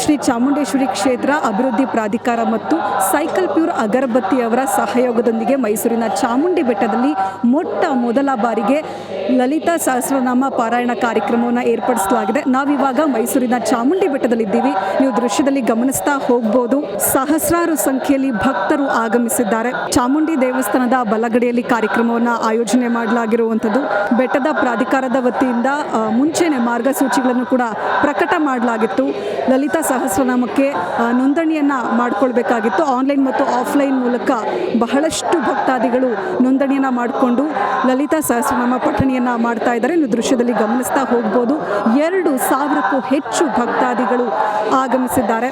ಶ್ರೀ ಚಾಮುಂಡೇಶ್ವರಿ ಕ್ಷೇತ್ರ ಅಭಿವೃದ್ಧಿ ಪ್ರಾಧಿಕಾರ ಮತ್ತು ಸೈಕಲ್ ಪ್ಯೂರ್ ಅಗರಬತ್ತಿಯವರ ಸಹಯೋಗದೊಂದಿಗೆ ಮೈಸೂರಿನ ಚಾಮುಂಡಿ ಬೆಟ್ಟದಲ್ಲಿ ಮೊಟ್ಟ ಮೊದಲ ಬಾರಿಗೆ ಲಲಿತಾ ಸಹಸ್ರನಾಮ ಪಾರಾಯಣ ಕಾರ್ಯಕ್ರಮವನ್ನು ಏರ್ಪಡಿಸಲಾಗಿದೆ. ನಾವಿವಾಗ ಮೈಸೂರಿನ ಚಾಮುಂಡಿ ಬೆಟ್ಟದಲ್ಲಿದ್ದೀವಿ. ನೀವು ದೃಶ್ಯದಲ್ಲಿ ಗಮನಿಸ್ತಾ ಹೋಗ್ಬೋದು, ಸಹಸ್ರಾರು ಸಂಖ್ಯೆಯಲ್ಲಿ ಭಕ್ತರು ಆಗಮಿಸಿದ್ದಾರೆ. ಚಾಮುಂಡಿ ದೇವಸ್ಥಾನದ ಬಲಗಡೆಯಲ್ಲಿ ಕಾರ್ಯಕ್ರಮವನ್ನು ಆಯೋಜನೆ ಮಾಡಲಾಗಿರುವಂಥದ್ದು. ಬೆಟ್ಟದ ಪ್ರಾಧಿಕಾರದ ವತಿಯಿಂದ ಮುಂಚೆನೆ ಮಾರ್ಗಸೂಚಿಗಳನ್ನು ಕೂಡ ಪ್ರಕಟ ಮಾಡಲಾಗಿತ್ತು. ಲಲಿತಾ ಸಹಸ್ರನಾಮಕ್ಕೆ ನೋಂದಣಿಯನ್ನು ಮಾಡಿಕೊಳ್ಬೇಕಾಗಿತ್ತು. ಆನ್ಲೈನ್ ಮತ್ತು ಆಫ್ಲೈನ್ ಮೂಲಕ ಬಹಳಷ್ಟು ಭಕ್ತಾದಿಗಳು ನೋಂದಣಿಯನ್ನು ಮಾಡಿಕೊಂಡು ಲಲಿತಾ ಸಹಸ್ರನಾಮ ಪಠಣಿಯನ್ನು ಮಾಡ್ತಾ ಇದ್ದಾರೆ. ನೀವು ದೃಶ್ಯದಲ್ಲಿ ಗಮನಿಸ್ತಾ ಹೋಗ್ಬೋದು, 2,000ಕ್ಕೂ ಹೆಚ್ಚು ಭಕ್ತಾದಿಗಳು ಆಗಮಿಸಿದ್ದಾರೆ.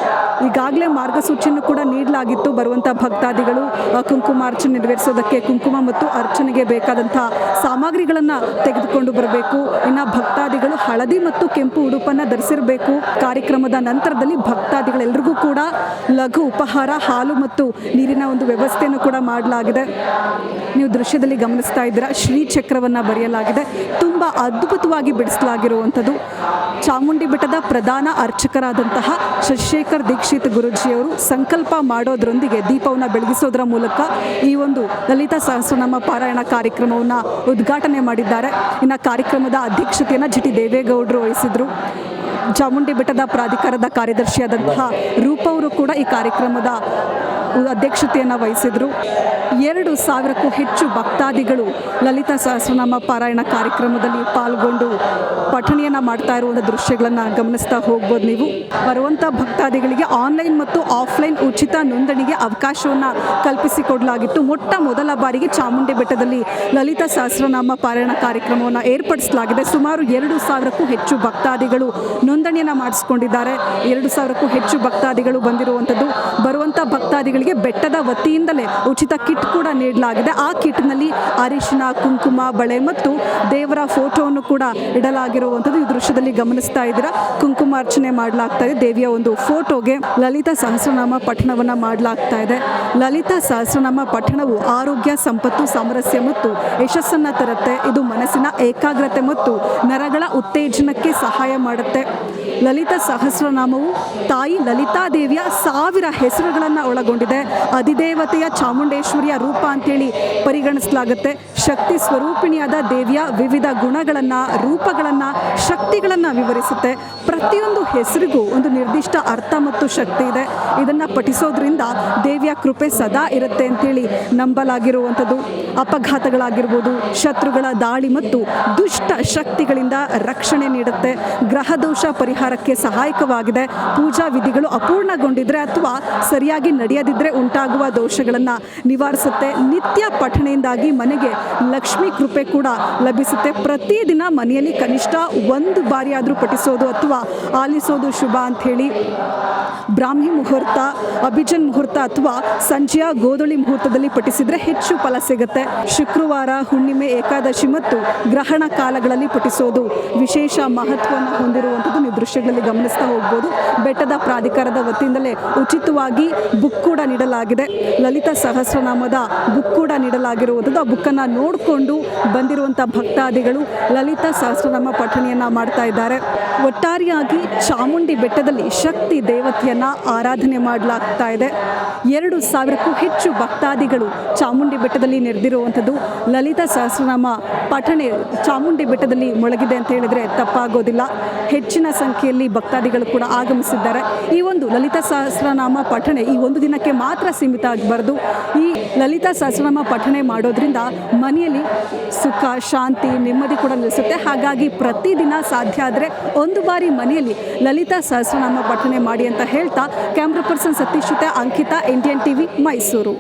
ಈಗಾಗಲೇ ಮಾರ್ಗಸೂಚಿಯನ್ನು ಕೂಡ ನೀಡಲಾಗಿತ್ತು. ಬರುವಂಥ ಭಕ್ತಾದಿಗಳು ಕುಂಕುಮಾರ್ಚನೆ ನೆರವೇರಿಸೋದಕ್ಕೆ ಕುಂಕುಮ ಮತ್ತು ಅರ್ಚನೆಗೆ ಬೇಕಾದಂಥ ಸಾಮಗ್ರಿಗಳನ್ನು ತೆಗೆದುಕೊಂಡು ಬರಬೇಕು. ಇನ್ನು ಭಕ್ತಾದಿಗಳು ಹಳದಿ ಮತ್ತು ಕೆಂಪು ಉಡುಪನ್ನು ಧರಿಸಿರಬೇಕು. ಕಾರ್ಯಕ್ರಮದ ನಂತರದಲ್ಲಿ ಭಕ್ತಾದಿಗಳೆಲ್ಲರಿಗೂ ಕೂಡ ಲಘು ಉಪಹಾರ, ಹಾಲು ಮತ್ತು ನೀರಿನ ಒಂದು ವ್ಯವಸ್ಥೆಯನ್ನು ಕೂಡ ಮಾಡಲಾಗಿದೆ. ನೀವು ದೃಶ್ಯದಲ್ಲಿ ಗಮನಿಸ್ತಾ ಇದ್ದೀರಾ, ಶ್ರೀಚಕ್ರವನ್ನು ಬರೆಯಲಾಗಿದೆ. ತುಂಬ ಅದ್ಭುತವಾಗಿ ಬಿಡಿಸಲಾಗಿರುವಂಥದ್ದು. ಚಾಮುಂಡಿ ಬೆಟ್ಟದ ಪ್ರಧಾನ ಅರ್ಚಕರಾದಂತಹ ಶಶಿಶೇಖರ್ ದೀಕ್ಷಿತ್ ಗುರೂಜಿಯವರು ಸಂಕಲ್ಪ ಮಾಡೋದ್ರೊಂದಿಗೆ ದೀಪವನ್ನು ಬೆಳಗಿಸೋದ್ರ ಮೂಲಕ ಈ ಒಂದು ಲಲಿತಾ ಸಹಸ್ರನಾಮ ಪಾರಾಯಣ ಕಾರ್ಯಕ್ರಮವನ್ನು ಉದ್ಘಾಟನೆ ಮಾಡಿದ್ದಾರೆ. ಇನ್ನು ಕಾರ್ಯಕ್ರಮದ ಅಧ್ಯಕ್ಷತೆಯನ್ನು ಜಿ ಟಿ ದೇವೇಗೌಡರು ವಹಿಸಿದರು. ಚಾಮುಂಡಿ ಬೆಟ್ಟದ ಪ್ರಾಧಿಕಾರದ ಕಾರ್ಯದರ್ಶಿಯಾದಂತಹ ರೂಪ ಅವರು ಕೂಡ ಈ ಕಾರ್ಯಕ್ರಮದ ಅಧ್ಯಕ್ಷತೆಯನ್ನು ವಹಿಸಿದರು. 2,000ಕ್ಕೂ ಹೆಚ್ಚು ಭಕ್ತಾದಿಗಳು ಲಲಿತಾ ಸಹಸ್ರನಾಮ ಪಾರಾಯಣ ಕಾರ್ಯಕ್ರಮದಲ್ಲಿ ಪಾಲ್ಗೊಂಡು ಪಠಣಿಯನ್ನು ಮಾಡ್ತಾ ಇರುವಂಥ ದೃಶ್ಯಗಳನ್ನು ಗಮನಿಸ್ತಾ ಹೋಗ್ಬೋದು. ನೀವು ಬರುವಂಥ ಭಕ್ತಾದಿಗಳಿಗೆ ಆನ್ಲೈನ್ ಮತ್ತು ಆಫ್ಲೈನ್ ಉಚಿತ ನೋಂದಣಿಗೆ ಅವಕಾಶವನ್ನು ಕಲ್ಪಿಸಿಕೊಡಲಾಗಿತ್ತು. ಮೊಟ್ಟ ಮೊದಲ ಬಾರಿಗೆ ಚಾಮುಂಡಿ ಬೆಟ್ಟದಲ್ಲಿ ಲಲಿತಾ ಸಹಸ್ರನಾಮ ಪಾರಾಯಣ ಕಾರ್ಯಕ್ರಮವನ್ನು ಏರ್ಪಡಿಸಲಾಗಿದೆ. ಸುಮಾರು 2,000ಕ್ಕೂ ಹೆಚ್ಚು ಭಕ್ತಾದಿಗಳು ನೋಂದಣಿಯನ್ನು ಮಾಡಿಸ್ಕೊಂಡಿದ್ದಾರೆ. 2,000ಕ್ಕೂ ಹೆಚ್ಚು ಭಕ್ತಾದಿಗಳು ಬಂದಿರುವಂಥದ್ದು. ಬರುವಂಥ ಭಕ್ತಾದಿಗಳಿಗೆ ಬೆಟ್ಟದ ವತಿಯಿಂದಲೇ ಉಚಿತ ಕಿಟ್ ಕೂಡ ನೀಡಲಾಗಿದೆ. ಆ ಕಿಟ್ನಲ್ಲಿ ಅರಿಶಿನ, ಕುಂಕುಮ, ಬಳೆ ಮತ್ತು ದೇವರ ಫೋಟೋವನ್ನು ಕೂಡ ಇಡಲಾಗಿರುವಂಥದ್ದು. ಈ ದೃಶ್ಯದಲ್ಲಿ ಗಮನಿಸ್ತಾ ಇದ್ದೀರಾ, ಕುಂಕುಮಾರ್ಚನೆ ಮಾಡಲಾಗ್ತಾ ಇದೆ. ದೇವಿಯ ಒಂದು ಫೋಟೋಗೆ ಲಲಿತಾ ಸಹಸ್ರನಾಮ ಪಠಣವನ್ನು ಮಾಡಲಾಗ್ತಾ ಇದೆ. ಲಲಿತಾ ಸಹಸ್ರನಾಮ ಪಠಣವು ಆರೋಗ್ಯ, ಸಂಪತ್ತು, ಸಾಮರಸ್ಯ ಮತ್ತು ಯಶಸ್ಸನ್ನು ತರುತ್ತೆ. ಇದು ಮನಸ್ಸಿನ ಏಕಾಗ್ರತೆ ಮತ್ತು ನರಗಳ ಉತ್ತೇಜನಕ್ಕೆ ಸಹಾಯ ಮಾಡುತ್ತೆ. ಲಲಿತಾ ಸಹಸ್ರನಾಮವು ತಾಯಿ ಲಲಿತಾದೇವಿಯ 1000 ಹೆಸರುಗಳನ್ನು ಒಳಗೊಂಡಿದೆ. ಅಧಿದೇವತೆಯ ಚಾಮುಂಡೇಶ್ವರಿಯ ರೂಪ ಅಂತೇಳಿ ಪರಿಗಣಿಸಲಾಗುತ್ತೆ. ಶಕ್ತಿ ಸ್ವರೂಪಿಣಿಯಾದ ದೇವಿಯ ವಿವಿಧ ಗುಣಗಳನ್ನು, ರೂಪಗಳನ್ನು, ಶಕ್ತಿಗಳನ್ನು ವಿವರಿಸುತ್ತೆ. ಪ್ರತಿಯೊಂದು ಹೆಸರಿಗೂ ಒಂದು ನಿರ್ದಿಷ್ಟ ಅರ್ಥ ಮತ್ತು ಶಕ್ತಿ ಇದೆ. ಇದನ್ನು ಪಠಿಸೋದ್ರಿಂದ ದೇವಿಯ ಕೃಪೆ ಸದಾ ಇರುತ್ತೆ ಅಂತೇಳಿ ನಂಬಲಾಗಿರುವಂಥದ್ದು. ಅಪಘಾತಗಳಾಗಿರ್ಬೋದು, ಶತ್ರುಗಳ ದಾಳಿ ಮತ್ತು ದುಷ್ಟ ಶಕ್ತಿಗಳಿಂದ ರಕ್ಷಣೆ ನೀಡುತ್ತೆ. ಗ್ರಹದೋಷ ಪರಿಹಾರಕ್ಕೆ ಸಹಾಯಕವಾಗಿದೆ. ಪೂಜಾ ವಿಧಿಗಳು ಅಪೂರ್ಣಗೊಂಡಿದ್ರೆ ಅಥವಾ ಸರಿಯಾಗಿ ನಡೆಯದಿದ್ದರೆ ಉಂಟಾಗುವ ದೋಷಗಳನ್ನು ನಿವಾರಿಸುತ್ತೆ. ನಿತ್ಯ ಪಠಣೆಯಿಂದಾಗಿ ಮನೆಗೆ ಲಕ್ಷ್ಮೀ ಕೃಪೆ ಕೂಡ ಲಭಿಸುತ್ತೆ. ಪ್ರತಿದಿನ ಮನೆಯಲ್ಲಿ ಕನಿಷ್ಠ 1 ಬಾರಿ ಆದರೂ ಪಠಿಸೋದು ಅಥವಾ ಆಲಿಸೋದು ಶುಭ ಅಂಥೇಳಿ. ಬ್ರಾಹ್ಮಿ ಮುಹೂರ್ತ, ಅಭಿಜನ್ ಮುಹೂರ್ತ ಅಥವಾ ಸಂಜೆಯ ಗೋಧೂಳಿ ಮುಹೂರ್ತದಲ್ಲಿ ಪಠಿಸಿದರೆ ಹೆಚ್ಚು ಫಲ ಸಿಗುತ್ತೆ. ಶುಕ್ರವಾರ, ಹುಣ್ಣಿಮೆ, ಏಕಾದಶಿ ಮತ್ತು ಗ್ರಹಣ ಕಾಲಗಳಲ್ಲಿ ಪಠಿಸೋದು ವಿಶೇಷ ಮಹತ್ವವನ್ನು ಹೊಂದಿರುವಂಥದ್ದು. ನೀವು ದೃಶ್ಯಗಳಲ್ಲಿ ಗಮನಿಸ್ತಾ ಹೋಗ್ಬೋದು. ಬೆಟ್ಟದ ಪ್ರಾಧಿಕಾರದ ವತಿಯಿಂದಲೇ ಉಚಿತವಾಗಿ ಬುಕ್ ಕೂಡ ನೀಡಲಾಗಿದೆ. ಲಲಿತಾ ಸಹಸ್ರನಾಮದ ಬುಕ್ ಕೂಡ ನೀಡಲಾಗಿರುವಂಥದ್ದು. ಆ ಬುಕ್ಕನ್ನು ನೋಡಿಕೊಂಡು ಬಂದಿರುವಂಥ ಭಕ್ತಾದಿಗಳು ಲಲಿತಾ ಸಹಸ್ರನಾಮ ಪಠಣಿಯನ್ನು ಮಾಡ್ತಾ ಇದ್ದಾರೆ. ಒಟ್ಟಾರೆಯಾಗಿ ಚಾಮುಂಡಿ ಬೆಟ್ಟದಲ್ಲಿ ಶಕ್ತಿ ದೇವತೆಯನ್ನು ಆರಾಧನೆ ಮಾಡಲಾಗ್ತಾ ಇದೆ. 2,000ಕ್ಕೂ ಹೆಚ್ಚು ಭಕ್ತಾದಿಗಳು ಚಾಮುಂಡಿ ಬೆಟ್ಟದಲ್ಲಿ ನೆರೆದಿರುವಂಥದ್ದು. ಲಲಿತಾ ಸಹಸ್ರನಾಮ ಪಠಣೆ ಚಾಮುಂಡಿ ಬೆಟ್ಟದಲ್ಲಿ ಮೊಳಗಿದೆ ಅಂತ ಹೇಳಿದರೆ ತಪ್ಪಾಗೋದಿಲ್ಲ. ಹೆಚ್ಚಿನ ಸಂಖ್ಯೆಯಲ್ಲಿ ಭಕ್ತಾದಿಗಳು ಕೂಡ ಆಗಮಿಸಿದ್ದಾರೆ. ಈ ಒಂದು ಲಲಿತಾ ಸಹಸ್ರನಾಮ ಪಠಣೆ ಈ ಒಂದು ದಿನಕ್ಕೆ ಮಾತ್ರ ಸೀಮಿತ ಆಗಬಾರ್ದು. ಈ ಲಲಿತಾ ಸಹಸ್ರನಾಮ ಪಠಣೆ ಮಾಡೋದ್ರಿಂದ ಮನೆಯಲ್ಲಿ ಸುಖ, ಶಾಂತಿ, ನೆಮ್ಮದಿ ಕೂಡ ನೆಲೆಸುತ್ತೆ. ಹಾಗಾಗಿ ಪ್ರತಿದಿನ ಸಾಧ್ಯ ಆದರೆ 1 ಬಾರಿ ಮನೆಯಲ್ಲಿ ಲಲಿತಾ ಸಹಸ್ರನಾಮ ಪಠಣೆ ಮಾಡಿ ಅಂತ ಹೇಳ್ತಾ ಕ್ಯಾಮ್ರಾ ಪರ್ಸನ್ ಸತೀಶ್ ಜೊತೆ ಅಂಕಿತಾ, ಇಂಡಿಯನ್ ಟಿವಿ, ಮೈಸೂರು.